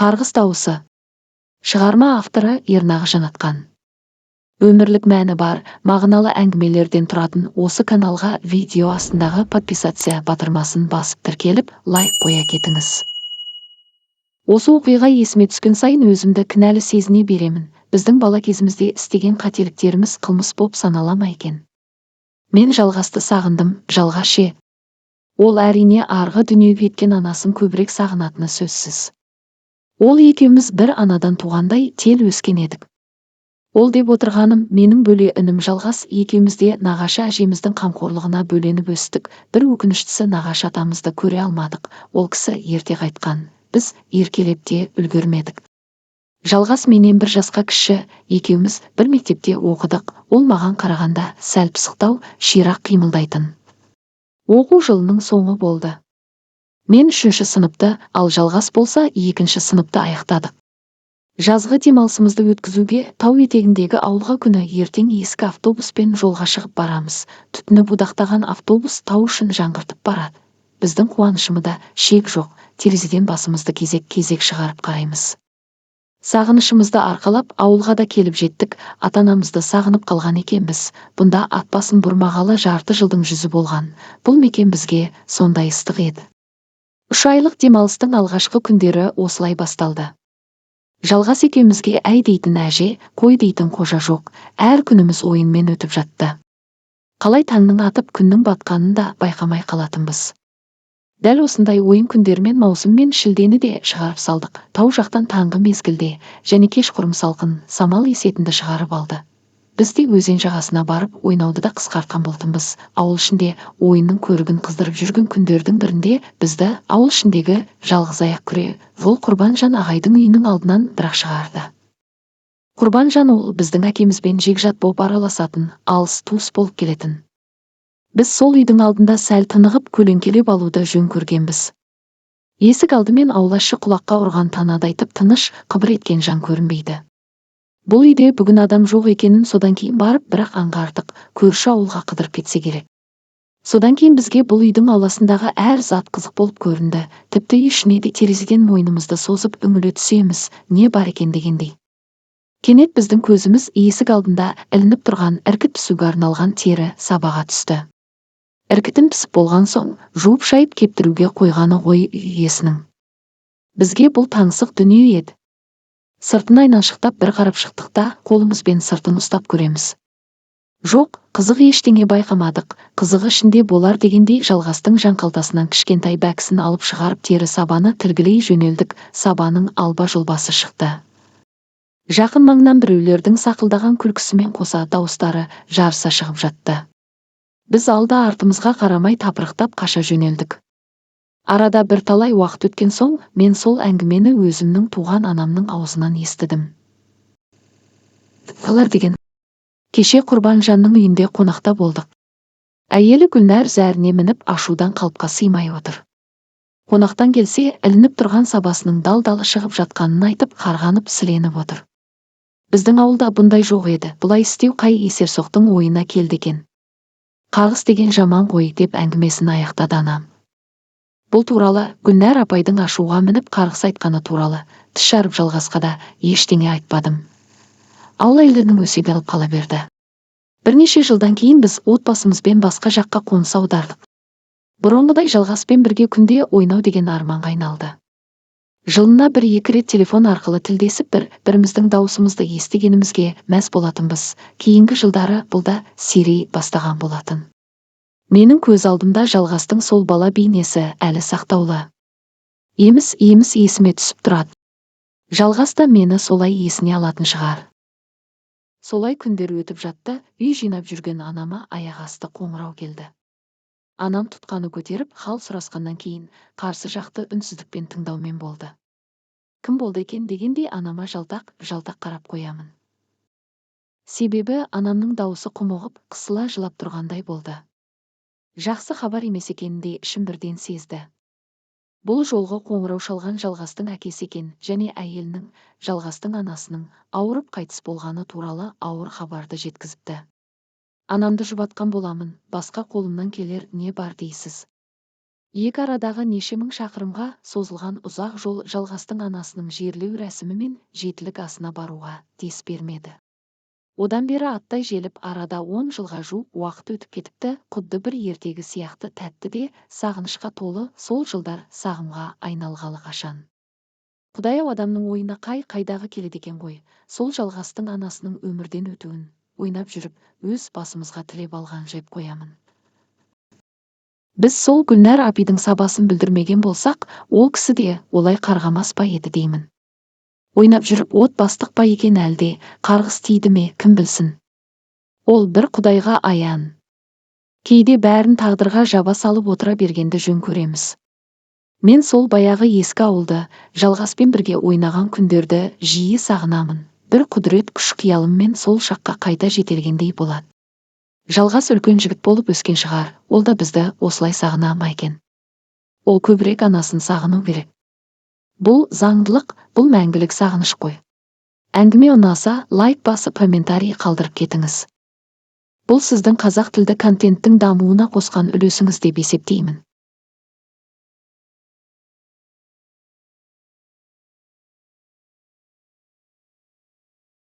Қарғыс дауысы. Шығарма авторы Ернағы Жанатқан. Өмірлік мәні бар, мағыналы әңгімелерден тұратын осы каналға видео астындағы подписация батырмасын басып тіркеліп, лайк қоя кетіңіз. Осы оқиға есіме түскен сайын өзімді кінәлі сезіне беремін. Біздің бала кезімізде істеген қателіктеріміз қылмыс боп санала ма екен? Мен жалғасты сағындым, жалғас ше. Ол әрине арғы дүниеге кеткен анасын көбірек сағынатыны сөзсіз. Ол екеуміз бір анадан туғандай тел өскен едік. Ол деп отырғаным, менің бөле інім жалғас екеумізде нағашы әжеміздің қамқорлығына бөленіп өстік. Бір өкініштісі нағашы атамызды көре алмадық. Ол кісі ерте қайтқан. Біз еркелеп те үлгермедік. Жалғас менен бір жасқа кіші, екеуміз бір мектепте оқыдық. Ол маған қарағанда сәл пысықтау, ширақ қимылдайтын. Оқу жылының соңы болды. Мен 3-ші сыныпты, ал жалғас болса 2-ші сыныпты аяқтадық. Жазғы демалысымызды өткізуге тау етегіндегі ауылға күні ертең ескі автобуспен жолға шығып барамыз. Түтіні будақтаған автобус тау үшін жаңғыртып барады. Біздің қуанышымызда шек жоқ, терезеден басымызды кезек-кезек шығарып қараймыз. Сағынышымызды арқалап ауылға да келіп жеттік. Ата-анамызды сағынып қалған екенбіз. Бұнда ат басын бұрмағалы жарты жылдың жүзі болған. Бұл мекен бізге сондай ыстық еді. 3 айлық демалыстың алғашқы күндері осылай басталды. Жалғас екеумізге әй дейтін әже, қой дейтін қожа жоқ. Әр күніміз ойынмен өтіп жатты. Қалай таңның атып күннің батқанын да байқамай қалатынбыз. Дәл осындай ойын күндермен маусым мен шілдені де шығарып салдық. Тау жақтан таңғы мезгілде және кешқұрым салқын самал есетінді шығарып алды. Біз де өзен жағасына барып ойнауды да қысқартқан болтынбыз. Ауыл ішінде ойынның көрігін қыздырып жүрген күндердің бірінде бізді ауыл ішіндегі жалғыз аяқ күре жол Құрбанжан ағайдың үйінің алдынан бірақ шығарды. Құрбанжан ол біздің әкемізбен жекжат боп араласатын, алыс туыс болып келетін. Біз сол үйдің алдында сәл тынығып көлеңкелеп алуды жөн көргенбіз. Есік алдымен аулашы құлаққа ұрған танадай тып-тыныш қыбыр еткен жан көрінбейді. Бұл үйде бүгін адам жоқ екенін содан кейін барып бірақ аңғардық. Көрші ауылға қыдырып кетсе керек. Содан кейін бізге бұл үйдің ауласындағы әр зат қызық болып көрінді. Тіпті үй ішіне де терезеден мойнымызды созып үңіле түсеміз, не бар екен дегендей. Кенет біздің көзіміз есік алдында ілініп тұрған іркіт пісуге арналған тері сабаға түсті. Іркітін пісіп болған соң жуып шайып кептіруге қойғаны ғой үй иесінің. Бізге бұл таңсық дүние еді. Сыртын айналшықтап бір қарап шықтық та қолымызбен сыртын ұстап көреміз. Жоқ, қызық ештеңе байқамадық. Қызығы ішінде болар дегендей жалғастың жанқалтасынан кішкентай бәкісін алып шығарып тері сабаны тілгілей жөнелдік. Сабаның алба жұлбасы шықты. Жақын маңнан біреулердің сақылдаған күлкісімен қоса дауыстары жарыса шығып жатты. Біз алда артымызға қарамай тапырықтап қаша жөнелдік. Арада бірталай уақыт өткен соң, мен сол әңгімені өзімнің туған анамның аузынан естідім. Қалар деген. Кеше Құрбанжанның үйінде қонақта болдық. Әйелі Гүлнәр зәріне мініп ашудан қалыпқа сыймай отыр. Қонақтан келсе, ілініп тұрған сабасының дал-далы шығып жатқанын айтып, қарғанып сіленіп отыр. Біздің ауылда бұндай жоқ еді. Бұлай істеу қай есерсоқтың ойына келді екен. Қарғыс деген жаман ғой деп әңгімесін аяқтады анам. Бұл туралы Гүлнәр апайдың ашуға мініп қарғыс айтқаны туралы тіс жарып Жалғасқа да ештеңе айтпадым. Ауыл әйелінің өсегі алып қала берді. Бірнеше жылдан кейін біз отбасымызбен басқа жаққа қоныс аудардық. Бұрынғыдай Жалғаспен бірге күнде ойнау деген арманға айналды. Жылына 1-2 рет телефон арқылы тілдесіп біріміздің дауысымызды естігенімізге мәз болатынбыз. Кейінгі жылдары бұл да сирей бастаған болатын. Менің көз алдымда Жалғастың сол бала бейнесі әлі сақтаулы. Еміс есіме түсіп тұрады. Жалғас та мені солай есіне алатын шығар. Солай күндер өтіп жатты, үй жинап жүрген анама аяқ асты қоңырау келді. Анам тұтқаны көтеріп, хал сұрасқаннан кейін қарсы жақты үнсіздікпен тыңдаумен болды. Кім болды екен дегендей анама жалтақ қарап қоямын. Себебі анамның дауысы құмығып, қысыла жылап тұрғандай болды. Жақсы хабар емес екенінде ішім бірден сезді. Бұл жолғы қоңырау шалған Жалғастың әкесі екен және әйелінің, Жалғастың анасының ауырып қайтыс болғаны туралы ауыр хабарды жеткізіпті. Анамды жұбатқан боламын, басқа қолымнан келер не бар дейсіз. Екі арадағы неше мың шақырымға созылған ұзақ жол жалғастың анасының жерлеу рәсімі мен жетілік асына баруға дес бермеді. Одан бері аттай желіп арада 10 жылға жуық уақыт өтіп кетіпті, құдды бір ертегі сияқты тәтті де сағынышқа толы сол жылдар сағымға айналғалы қашан. Құдай-ау, адамның ойына қайдағы келеді екен ғой, сол жалғастың анасының өмірден өтуін ойнап жүріп, өз басымызға тілеп алған жеп қоямын. Біз сол Гүлнәр апайдың сабасын білдірмеген болсақ, ол кісі де олай қарғамас па еді деймін. Ойнап жүріп от бастық па екен әлде, қарғыс тиді ме, кім білсін. Ол бір Құдайға аян. Кейде бәрін тағдырға жаба салып отыра бергенді жөн көреміз. Мен сол баяғы ескі ауылды, жалғаспен бірге ойнаған күндерді жиі сағынамын. Бір құдірет күш қиялыммен сол шаққа қайта жетелгендей болады. Жалғас үлкен жігіт болып өскен шығар, ол да бізді осылай сағына ма екен. Ол көбірек анасын сағыну керек. Бұл заңдылық, бұл мәңгілік сағыныш қой. Әңгіме ұнаса, лайк басып комментарий қалдырып кетіңіз. Бұл сіздің қазақ тілді контенттің дамуына қосқан үлесіңіз деп есептеймін.